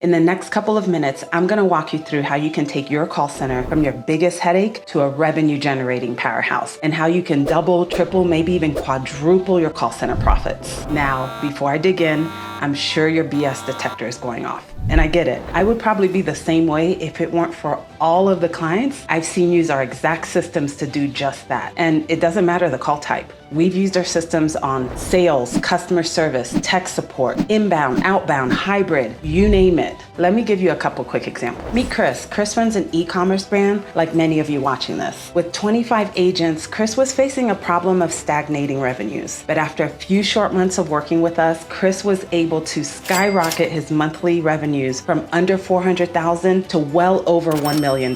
In the next couple of minutes, I'm going to walk you through how you can take your call center from your biggest headache to a revenue generating powerhouse, and how you can double, triple, maybe even quadruple your call center profits. Now, before I dig in, I'm sure your BS detector is going off. And I get it. I would probably be the same way if it weren't for all of the clients I've seen use our exact systems to do just that. And it doesn't matter the call type. We've used our systems on sales, customer service, tech support, inbound, outbound, hybrid, you name it. Let me give you a couple quick examples. Meet Chris. Chris runs an e-commerce brand like many of you watching this. With 25 agents, Chris was facing a problem of stagnating revenues. But after a few short months of working with us, Chris was able to skyrocket his monthly revenues from under $400,000 to well over $1 million.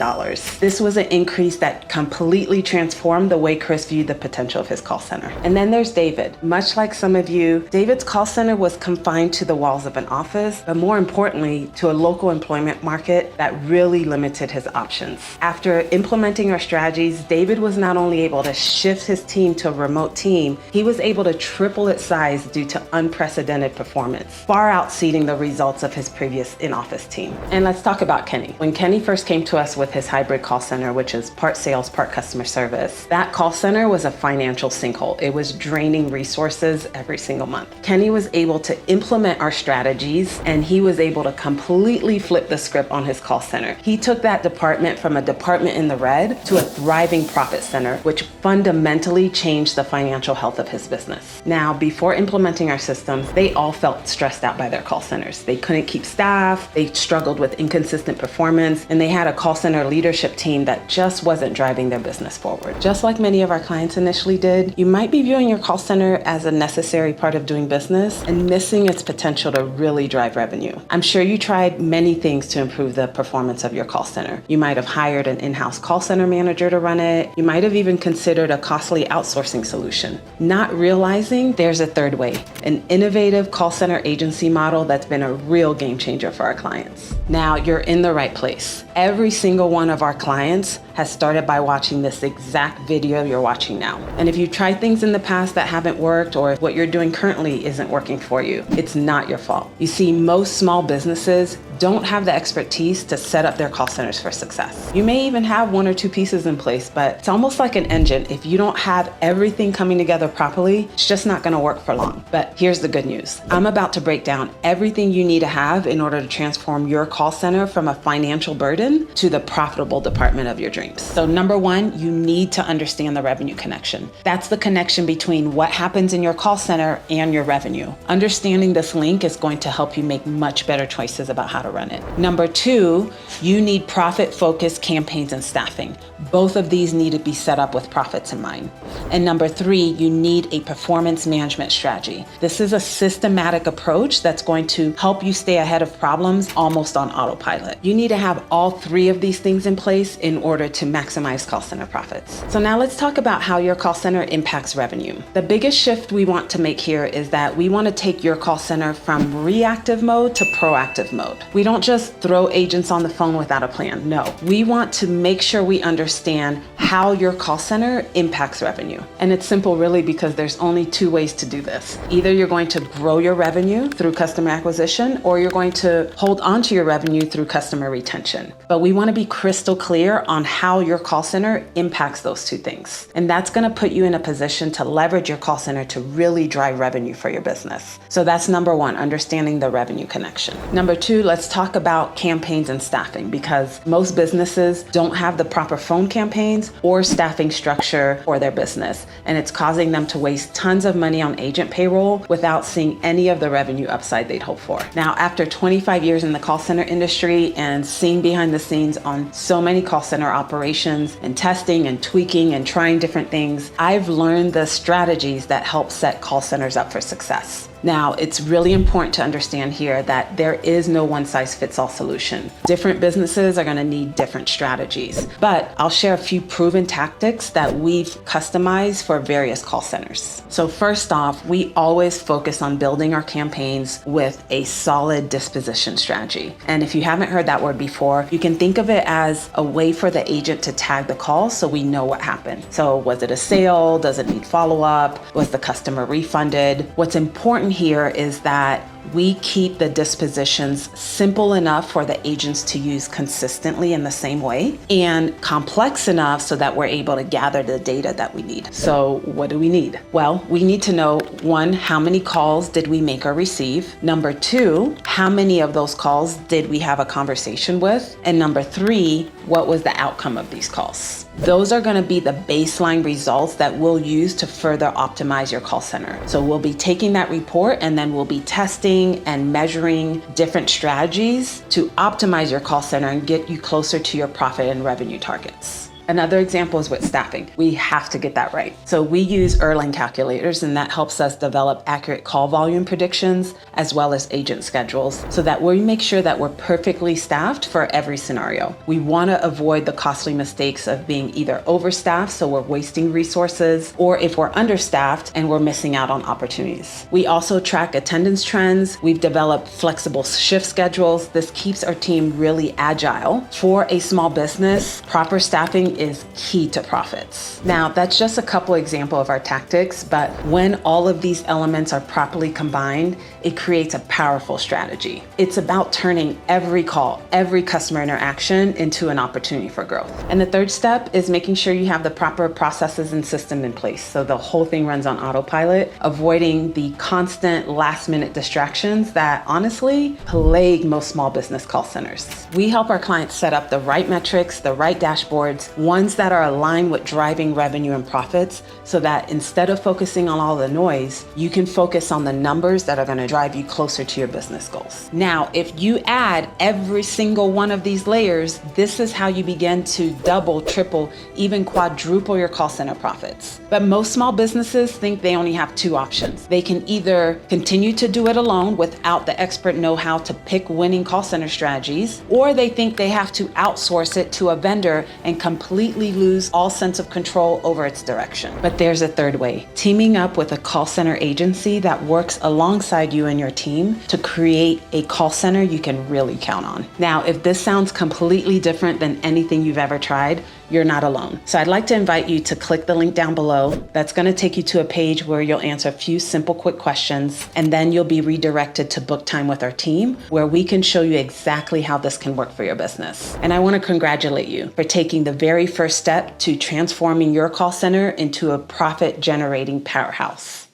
This was an increase that completely transformed the way Chris viewed the potential of his call center. And then there's David. Much like some of you, David's call center was confined to the walls of an office, but more importantly, to a local employment market that really limited his options. After implementing our strategies, David was not only able to shift his team to a remote team, he was able to triple its size due to unprecedented performance, far exceeding the results of his previous in-office team. And let's talk about Kenny. When Kenny first came to us with his hybrid call center, which is part sales, part customer service, that call center was a financial sinkhole. It was draining resources every single month. Kenny was able to implement our strategies, and he was able to completely flip the script on his call center. He took that department from a department in the red to a thriving profit center, which fundamentally changed the financial health of his business. Now, before implementing our systems, they all felt stressed out by their call centers. They couldn't keep staff, they struggled with inconsistent performance, and they had a call center leadership team that just wasn't driving their business forward. Just like many of our clients initially did, you might be viewing your call center as a necessary part of doing business and missing its potential to really drive revenue. I'm sure you tried many things to improve the performance of your call center. You might have hired an in-house call center manager to run it. You might have even considered a costly outsourcing solution, not realizing there's a third way, an innovative call center agency model that's been a real game changer for our clients. Now, you're in the right place. Every single one of our clients has started by watching this exact video you're watching now. And if you tried things in the past that haven't worked, or if what you're doing currently isn't working for you, it's not your fault. You see, most small businesses don't have the expertise to set up their call centers for success. You may even have one or two pieces in place, but it's almost like an engine. If you don't have everything coming together properly, it's just not gonna work for long. But here's the good news. I'm about to break down everything you need to have in order to transform your call center from a financial burden to the profitable department of your dreams. So number one, you need to understand the revenue connection. That's the connection between what happens in your call center and your revenue. Understanding this link is going to help you make much better choices about how to run it. Number two, you need profit-focused campaigns and staffing. Both of these need to be set up with profits in mind. And number three, you need a performance management strategy. This is a systematic approach that's going to help you stay ahead of problems almost on autopilot. You need to have all three of these things in place in order to maximize call center profits. So now let's talk about how your call center impacts revenue. The biggest shift we want to make here is that we want to take your call center from reactive mode to proactive mode. We don't just throw agents on the phone without a plan. No, we want to make sure we understand how your call center impacts revenue. And it's simple really, because there's only two ways to do this. Either you're going to grow your revenue through customer acquisition, or you're going to hold on to your revenue through customer retention. But we want to be crystal clear on how your call center impacts those two things. And that's going to put you in a position to leverage your call center to really drive revenue for your business. So that's number one, understanding the revenue connection. Number two, let's talk about campaigns and staffing, because most businesses don't have the proper phone campaigns or staffing structure for their business. And it's causing them to waste tons of money on agent payroll without seeing any of the revenue upside they'd hope for. Now, after 25 years in the call center industry and seeing behind the scenes on so many call center operations and testing and tweaking and trying different things, I've learned the strategies that help set call centers up for success. Now, it's really important to understand here that there is no one-size-fits-all solution. Different businesses are going to need different strategies, but I'll share a few proven tactics that we've customized for various call centers. So first off, we always focus on building our campaigns with a solid disposition strategy. And if you haven't heard that word before, you can think of it as a way for the agent to tag the call so we know what happened. So was it a sale? Does it need follow-up? Was the customer refunded? What's important here is that We keep the dispositions simple enough for the agents to use consistently in the same way and complex enough so that we're able to gather the data that we need. So what do we need? Well, we need to know, one, how many calls did we make or receive? Number two, how many of those calls did we have a conversation with? And number three, what was the outcome of these calls? Those are going to be the baseline results that we'll use to further optimize your call center. So we'll be taking that report and then we'll be testing and measuring different strategies to optimize your call center and get you closer to your profit and revenue targets. Another example is with staffing. We have to get that right. So we use Erlang calculators, and that helps us develop accurate call volume predictions as well as agent schedules so that we make sure that we're perfectly staffed for every scenario. We want to avoid the costly mistakes of being either overstaffed, so we're wasting resources, or if we're understaffed and we're missing out on opportunities. We also track attendance trends. We've developed flexible shift schedules. This keeps our team really agile. For a small business, proper staffing is key to profits. Now, that's just a couple examples of our tactics, but when all of these elements are properly combined, it creates a powerful strategy. It's about turning every call, every customer interaction into an opportunity for growth. And the third step is making sure you have the proper processes and system in place so the whole thing runs on autopilot, avoiding the constant last-minute distractions that honestly plague most small business call centers. We help our clients set up the right metrics, the right dashboards, ones that are aligned with driving revenue and profits so that instead of focusing on all the noise, you can focus on the numbers that are going to drive you closer to your business goals. Now, if you add every single one of these layers, this is how you begin to double, triple, even quadruple your call center profits. But most small businesses think they only have two options. They can either continue to do it alone without the expert know-how to pick winning call center strategies, or they think they have to outsource it to a vendor and completely lose all sense of control over its direction. But there's a third way, teaming up with a call center agency that works alongside you and your team to create a call center you can really count on. Now, if this sounds completely different than anything you've ever tried, you're not alone. So I'd like to invite you to click the link down below. That's going to take you to a page where you'll answer a few simple, quick questions, and then you'll be redirected to book time with our team where we can show you exactly how this can work for your business. And I want to congratulate you for taking the very first step to transforming your call center into a profit-generating powerhouse.